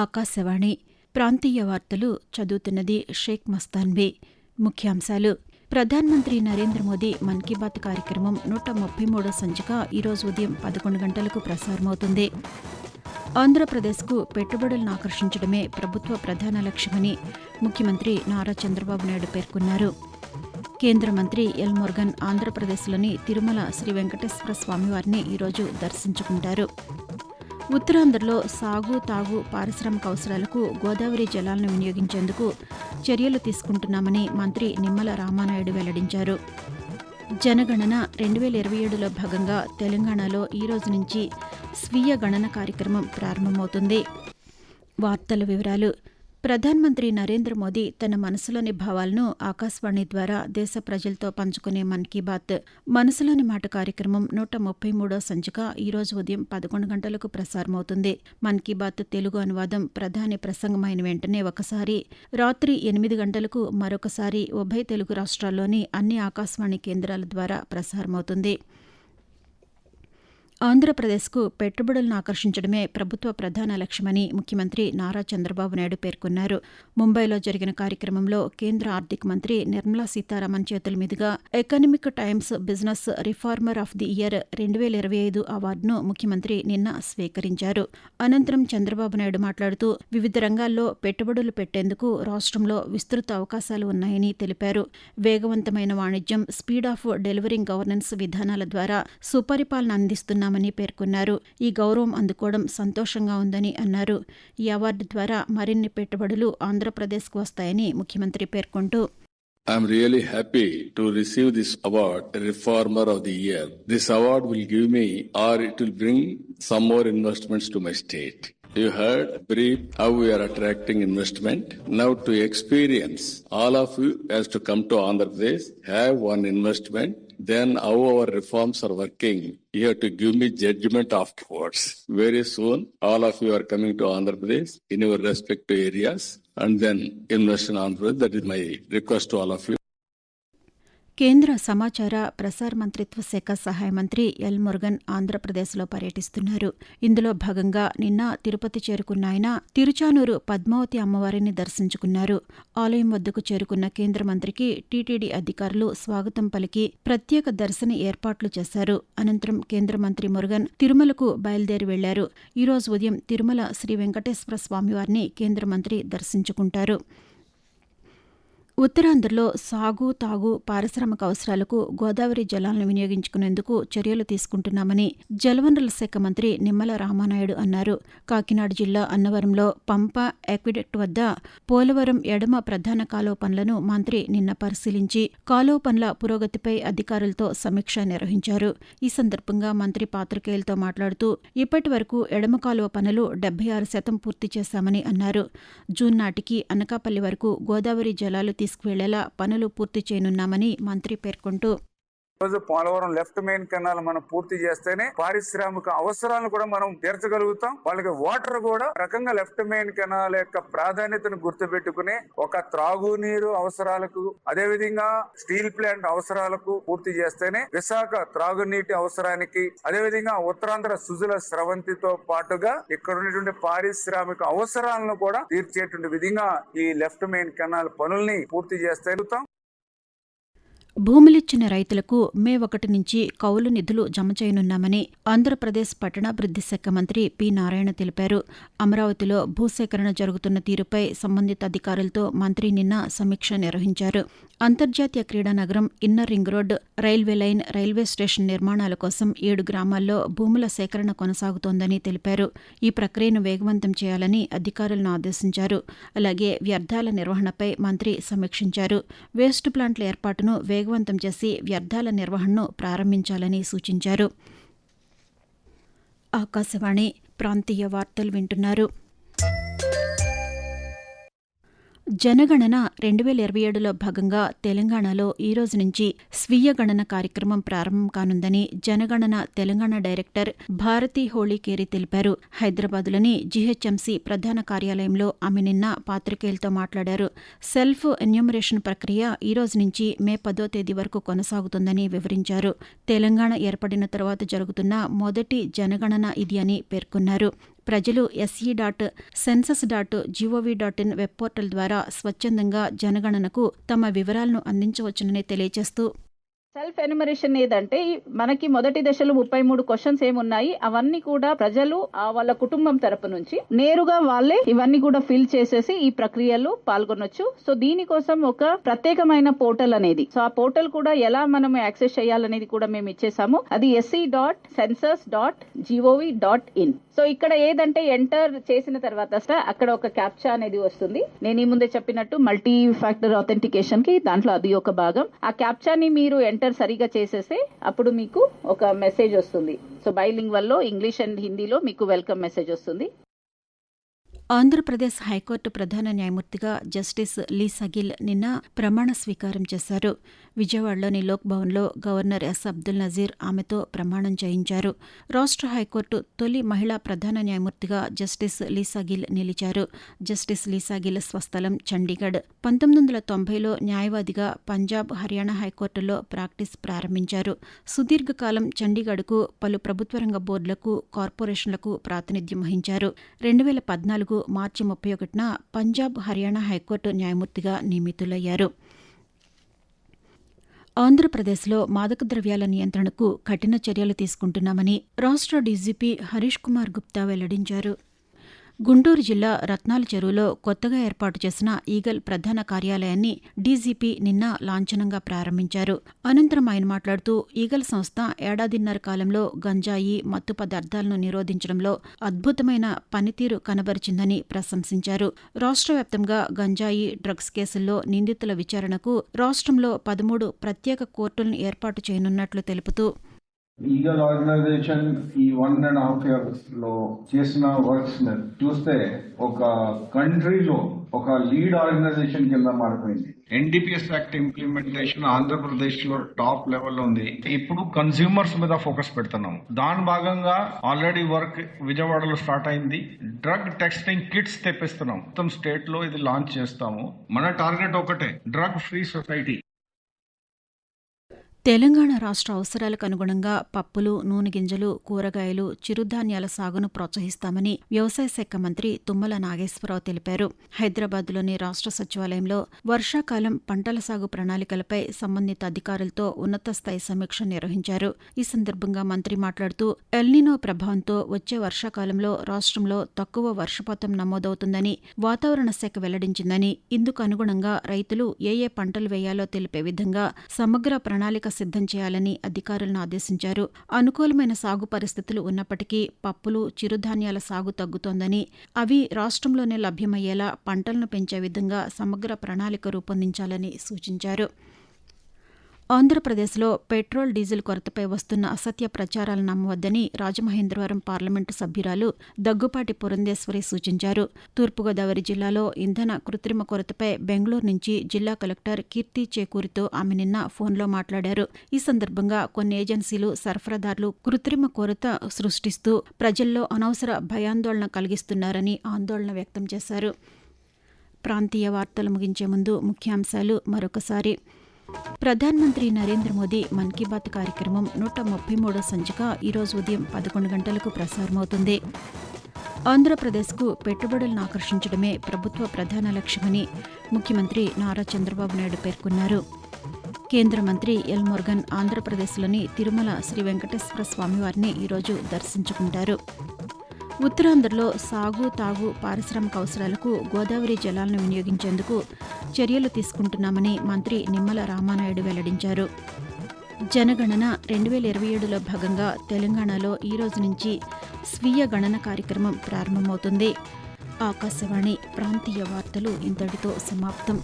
ఆకాశవాణి ప్రాంతీయ వార్తలు చదువుతున్నది షేక్ మస్తాన్వి. ముఖ్యాంశాలు: ప్రధానమంత్రి నరేంద్ర మోదీ మన్ కీ బాత్ కార్యక్రమం 133వ సంచిక ఈరోజు ఉదయం 11 గంటలకు ప్రసారమవుతుంది. ఆంధ్రప్రదేశ్కు పెట్టుబడులను ఆకర్షించడమే ప్రభుత్వ ప్రధాన లక్ష్యమని ముఖ్యమంత్రి నారా చంద్రబాబు నాయుడు పేర్కొన్నారు. కేంద్ర మంత్రి ఎల్ మురుగన్ ఆంధ్రప్రదేశ్లోని తిరుమల శ్రీ వెంకటేశ్వర స్వామివారిని ఈరోజు దర్శించుకుంటారు. ఉత్తరాంధ్రలో సాగు, తాగు, పారిశ్రామిక అవసరాలకు గోదావరి జలాలను వినియోగించేందుకు చర్యలు తీసుకుంటున్నామని మంత్రి నిమ్మల రామానాయుడు వెల్లడించారు. జనగణన 2027లో భాగంగా తెలంగాణలో ఈ రోజు నుంచి స్వీయ గణన కార్యక్రమం ప్రారంభమవుతుంది. వార్తల వివరాలు: ప్రధానమంత్రి నరేంద్ర మోదీ తన మనసులోని భావాలను ఆకాశవాణి ద్వారా దేశ ప్రజలతో పంచుకునే మన్ కీ బాత్ మనసులోని మాట కార్యక్రమం 133వ సంచిక ఈరోజు ఉదయం 11 గంటలకు ప్రసారమవుతుంది. మన్ కీ బాత్ తెలుగు అనువాదం ప్రధాని ప్రసంగమైన వెంటనే ఒకసారి, రాత్రి 8 గంటలకు మరొకసారి ఉభయ తెలుగు రాష్ట్రాల్లోని అన్ని ఆకాశవాణి కేంద్రాల ద్వారా ప్రసారమవుతుంది. ఆంధ్రప్రదేశ్కు పెట్టుబడులను ఆకర్షించడమే ప్రభుత్వ ప్రధాన లక్ష్యమని ముఖ్యమంత్రి నారా చంద్రబాబు నాయుడు పేర్కొన్నారు. ముంబైలో జరిగిన కార్యక్రమంలో కేంద్ర ఆర్థిక మంత్రి నిర్మలా సీతారామన్ చేతుల మీదుగా economic times business reformer of the year 2025 అవార్డును ముఖ్యమంత్రి నిన్న స్వీకరించారు. అనంతరం చంద్రబాబు నాయుడు మాట్లాడుతూ వివిధ రంగాల్లో పెట్టుబడులు పెట్టేందుకు రాష్ట్రంలో విస్తృత అవకాశాలు ఉన్నాయని తెలిపారు. వేగవంతమైన వాణిజ్యం, స్పీడ్ ఆఫ్ డెలివరింగ్ గవర్నెన్స్ విధానాల ద్వారా సుపరిపాలన అందిస్తున్న మని పేర్కొన్నారు. ఈ గౌరవం అందుకోవడం సంతోషంగా ఉందని అన్నారు. ఈ అవార్డు ద్వారా మరిన్ని పెట్టుబడులు ఆంధ్రప్రదేశ్కు వస్తాయని ముఖ్యమంత్రి పేర్కొంటూ, I'm really happy to receive this award, Reformer of the Year. This award will give me, or it will bring some more investments to my state. You heard brief how we are attracting investment. Now to experience, all of you has to come to Andhra Pradesh, have one investment. Then how our reforms are working. You have to give me judgment afterwards. Very soon, all of you are coming to Andhra Pradesh in your respective areas and then invest in Andhra Pradesh. That is my request to all of you. కేంద్ర సమాచార ప్రసార మంత్రిత్వ శాఖ సహాయ మంత్రి L Murugan ఆంధ్రప్రదేశ్లో పర్యటిస్తున్నారు. ఇందులో భాగంగా నిన్న తిరుపతి చేరుకున్న ఆయన తిరుచానూరు పద్మావతి అమ్మవారిని దర్శించుకున్నారు. ఆలయం వద్దకు చేరుకున్న కేంద్ర మంత్రికి టీటీడీ అధికారులు స్వాగతం పలికి ప్రత్యేక దర్శన ఏర్పాట్లు చేశారు. అనంతరం కేంద్ర మంత్రి మురుగన్ తిరుమలకు బయలుదేరి వెళ్లారు. ఈరోజు ఉదయం తిరుమల శ్రీ వెంకటేశ్వర స్వామివారిని కేంద్ర మంత్రి దర్శించుకుంటారు. ఉత్తరాంధ్రలో సాగు, తాగు, పారిశ్రామిక అవసరాలకు గోదావరి జలాలను వినియోగించుకునేందుకు చర్యలు తీసుకుంటున్నామని జలవనరుల శాఖ మంత్రి నిమ్మల రామానాయుడు అన్నారు. కాకినాడ జిల్లా అన్నవరంలో పంప ఎక్విడక్ట్ వద్ద పోలవరం ఎడమ ప్రధాన కాలువ పనులను మంత్రి నిన్న పరిశీలించి కాలువ పనుల పురోగతిపై అధికారులతో సమీక్ష నిర్వహించారు. ఈ సందర్భంగా మంత్రి పాత్రికేయులతో మాట్లాడుతూ ఇప్పటి వరకు ఎడమ కాలువ పనులు 76% పూర్తి చేశామని అన్నారు. జూన్ నాటికి అనకాపల్లి వరకు గోదావరి జలాలు తీసుకువెళ్లేలా పనులు పూర్తి చేయనున్నామని మంత్రి పేర్కొంటూ, రోజు పోలవరం లెఫ్ట్ మెయిన్ కెనాల్ మనం పూర్తి చేస్తేనే పారిశ్రామిక అవసరాలను కూడా మనం తీర్చగలుగుతాం. వాళ్ళకి వాటర్ కూడా రకంగా లెఫ్ట్ మెయిన్ కెనాల్ యొక్క ప్రాధాన్యతను గుర్తుపెట్టుకుని ఒక త్రాగునీరు అవసరాలకు, అదే విధంగా స్టీల్ ప్లాంట్ అవసరాలకు పూర్తి చేస్తేనే విశాఖ త్రాగునీటి అవసరానికి, అదే విధంగా ఉత్తరాంధ్ర సుజల స్రవంతితో పాటుగా ఇక్కడ ఉన్నటువంటి పారిశ్రామిక అవసరాలను కూడా తీర్చేటువంటి విధంగా ఈ లెఫ్ట్ మెయిన్ కెనాల్ పనుల్ని పూర్తి చేస్తే భూములిచ్చిన రైతులకు మే 1 నుంచి కౌలు నిధులు జమ చేయనున్నామని ఆంధ్రప్రదేశ్ పట్టణాభివృద్ది శాఖ మంత్రి పి నారాయణ తెలిపారు. అమరావతిలో భూసేకరణ జరుగుతున్న తీరుపై సంబంధిత అధికారులతో మంత్రి నిన్న సమీక్ష నిర్వహించారు. అంతర్జాతీయ క్రీడా నగరం, inner ring road, railway line, railway station నిర్మాణాల కోసం 7 గ్రామాల్లో భూముల సేకరణ కొనసాగుతోందని తెలిపారు. ఈ ప్రక్రియను వేగవంతం చేయాలని అధికారులను ఆదేశించారు. అలాగే వ్యర్థాల నిర్వహణపై మంత్రి సమీక్షించారు. వేస్ట్ ప్లాంట్ల ఏర్పాటును వేగవంతం చేసి వ్యర్థాల నిర్వహణను ప్రారంభించాలని సూచించారు. ఆకాశవాణి ప్రాంతీయ వార్తలు వింటున్నారు. జనగణన 2027లో భాగంగా తెలంగాణలో ఈ రోజు నుంచి స్వీయ గణన కార్యక్రమం ప్రారంభం కానుందని జనగణన తెలంగాణ డైరెక్టర్ భారతి హోళీకేరి తెలిపారు. హైదరాబాద్లోని జీహెచ్ఎంసీ ప్రధాన కార్యాలయంలో ఆమె నిన్న పాత్రికేయులతో మాట్లాడారు. సెల్ఫ్ ఎన్యూమరేషన్ ప్రక్రియ ఈ రోజు నుంచి మే 10వ తేదీ వరకు కొనసాగుతుందని వివరించారు. తెలంగాణ ఏర్పడిన తర్వాత జరుగుతున్న మొదటి జనగణన ఇది అని పేర్కొన్నారు. ప్రజలు se.census.gov.in వెబ్ పోర్టల్ ద్వారా స్వచ్ఛందంగా జనగణనకు తమ వివరాలను అందించవచ్చునని తెలియజేస్తూ సెల్ఫ్ ఎన్యుమరేషన్ ఏదంటే మనకి మొదటి దశలో 33 క్వశ్చన్స్ ఏమున్నాయి అవన్నీ కూడా ప్రజలు వాళ్ళ కుటుంబం తరపు నుంచి నేరుగా వాళ్ళే ఇవన్నీ కూడా ఫిల్ చేసేసి ఈ ప్రక్రియలో పాల్గొనొచ్చు. సో దీనికోసం ఒక ప్రత్యేకమైన పోర్టల్ అనేది, సో ఆ పోర్టల్ కూడా ఎలా మనం యాక్సెస్ చేయాలనేది కూడా మేము ఇచ్చేసాము. అది se.census.gov.in. సో ఇక్కడ ఏదంటే ఎంటర్ చేసిన తర్వాత అక్కడ ఒక క్యాప్చా అనేది వస్తుంది. నేను ఈ ముందే చెప్పినట్టు మల్టీ ఫ్యాక్టర్ ఆథెంటికేషన్ కి దాంట్లో అది ఒక భాగం. ఆ క్యాప్చాని మీరు ఎంటర్ సరిగా చేసేస్తే అప్పుడు మీకు ఒక మెసేజ్ వస్తుంది. సో బైలింగ్వల్ లో ఇంగ్లీష్ అండ్ హిందీలో మీకు వెల్కమ్ మెసేజ్ వస్తుంది. ఆంధ్రప్రదేశ్ హైకోర్టు ప్రధాన న్యాయమూర్తిగా జస్టిస్ లీసా గిల్ నిన్న ప్రమాణ స్వీకారం చేశారు. విజయవాడలోని లోక్ భవన్లో గవర్నర్ ఎస్ అబ్దుల్ నజీర్ ఆమెతో ప్రమాణం చేయించారు. రాష్ట్ర హైకోర్టు తొలి మహిళా ప్రధాన న్యాయమూర్తిగా జస్టిస్ లీసా గిల్ నిలిచారు. జస్టిస్ లీసా గిల్ స్వస్థలం చండీగఢ్. 1990లో న్యాయవాదిగా పంజాబ్, హర్యానా హైకోర్టులో ప్రాక్టీస్ ప్రారంభించారు. సుదీర్ఘకాలం చండీగఢ్కు పలు ప్రభుత్వ రంగ బోర్డులకు, కార్పొరేషన్లకు ప్రాతినిధ్యం వహించారు. 2014 మార్చి 31న పంజాబ్, హర్యానా హైకోర్టు న్యాయమూర్తిగా నియమితులయ్యారు. ఆంధ్రప్రదేశ్లో మాదక ద్రవ్యాల నియంత్రణకు కఠిన చర్యలు తీసుకుంటున్నామని రాష్ట్ర డీజీపీ హరీష్ కుమార్ గుప్తా వెల్లడించారు. గుంటూరు జిల్లా రత్నాల చెరువులో కొత్తగా ఏర్పాటు చేసిన ఈగల్ ప్రధాన కార్యాలయాన్ని డీజీపీ నిన్న లాంఛనంగా ప్రారంభించారు. అనంతరం ఆయన మాట్లాడుతూ ఈగల్ సంస్థ ఏడాదిన్నర కాలంలో గంజాయి, మత్తు పదార్థాలను నిరోధించడంలో అద్భుతమైన పనితీరు కనబరిచిందని ప్రశంసించారు. రాష్ట్ర వ్యాప్తంగా గంజాయి, డ్రగ్స్ కేసుల్లో నిందితుల విచారణకు రాష్ట్రంలో 13 ప్రత్యేక కోర్టులను ఏర్పాటు చేయనున్నట్లు తెలుపుతూ ఈగల్ ఆర్గనైజేషన్ ఈ 1.5 years లో చేసిన వర్క్స్ చూస్తే ఒక కంట్రీలో ఒక లీడ్ ఆర్గనైజేషన్ కింద మారిపోయింది. ఎన్డీపీఎస్ యాక్ట్ ఇంప్లిమెంటేషన్ ఆంధ్రప్రదేశ్ లో టాప్ లెవెల్ లో ఉంది. ఇప్పుడు కన్స్యూమర్స్ మీద ఫోకస్ పెడుతున్నాం. దాని భాగంగా ఆల్రెడీ వర్క్ విజయవాడలో స్టార్ట్ అయింది. డ్రగ్ టెస్టింగ్ కిట్స్ తెప్పిస్తున్నాం. మొత్తం స్టేట్ లో ఇది లాంచ్ చేస్తాము. మన టార్గెట్ ఒకటే, డ్రగ్ ఫ్రీ సొసైటీ. తెలంగాణ రాష్ట్ర అవసరాలకు అనుగుణంగా పప్పులు, నూనె గింజలు, కూరగాయలు, చిరుధాన్యాల సాగును ప్రోత్సహిస్తామని వ్యవసాయ శాఖ మంత్రి తుమ్మల నాగేశ్వరరావు తెలిపారు. హైదరాబాద్లోని రాష్ట్ర సచివాలయంలో వర్షాకాలం పంటల సాగు ప్రణాళికలపై సంబంధిత అధికారులతో ఉన్నత స్థాయి సమీక్ష నిర్వహించారు. ఈ సందర్భంగా మంత్రి మాట్లాడుతూ ఎల్నినో ప్రభావంతో వచ్చే వర్షాకాలంలో రాష్ట్రంలో తక్కువ వర్షపాతం నమోదవుతుందని వాతావరణ శాఖ వెల్లడించిందని, ఇందుకు అనుగుణంగా రైతులు ఏ పంటలు వేయాలో తెలిపే విధంగా సమగ్ర ప్రణాళిక సిద్ధం చేయాలని అధికారులను ఆదేశించారు. అనుకూలమైన సాగు పరిస్థితులు ఉన్నప్పటికీ పప్పులు, చిరుధాన్యాల సాగు తగ్గుతోందని, అవి రాష్ట్రంలోనే లభ్యమయ్యేలా పంటలను పెంచే విధంగా సమగ్ర ప్రణాళిక రూపొందించాలని సూచించారు. ఆంధ్రప్రదేశ్లో పెట్రోల్, డీజిల్ కొరతపై వస్తున్న అసత్య ప్రచారాలు నమ్మవద్దని రాజమహేంద్రవరం పార్లమెంటు సభ్యురాలు దగ్గుపాటి పురంధేశ్వరి సూచించారు. తూర్పుగోదావరి జిల్లాలో ఇంధన కృత్రిమ కొరతపై బెంగళూరు నుంచి జిల్లా కలెక్టర్ కీర్తి చేకూరితో ఆమె నిన్న ఫోన్లో మాట్లాడారు. ఈ సందర్భంగా కొన్ని ఏజెన్సీలు, సరఫరాదారులు కృత్రిమ కొరత సృష్టిస్తూ ప్రజల్లో అనవసర భయాందోళన కలిగిస్తున్నారని ఆందోళన వ్యక్తం చేశారు. ప్రాంతీయ వార్తలు ముగించే ముందు ముఖ్యాంశాలు మరొకసారి. ప్రధానమంత్రి నరేంద్ర మోదీ మన్ కీ బాత్ కార్యక్రమం 133వ సంచిక ఈరోజు ఉదయం 11 గంటలకు ప్రసారమవుతుంది. ఆంధ్రప్రదేశ్కు పెట్టుబడులను ఆకర్షించడమే ప్రభుత్వ ప్రధాన లక్ష్యమని ముఖ్యమంత్రి నారా చంద్రబాబు నాయుడు పేర్కొన్నారు. కేంద్ర మంత్రి ఎల్ మురుగన్ ఆంధ్రప్రదేశ్లోని తిరుమల శ్రీ వెంకటేశ్వర స్వామివారిని ఈరోజు దర్శించుకుంటారు. ఉత్తరాంధ్రలో సాగు, తాగు, పారిశ్రామిక అవసరాలకు గోదావరి జలాలను వినియోగించేందుకు చర్యలు తీసుకుంటున్నామని మంత్రి నిమ్మల రామానాయుడు వెల్లడించారు. జనగణన 2027లో భాగంగా తెలంగాణలో ఈ రోజు నుంచి స్వీయ గణన కార్యక్రమం ప్రారంభమవుతుంది. ఆకాశవాణి ప్రాంతీయ వార్తలు ఇంతటితో సమాప్తం.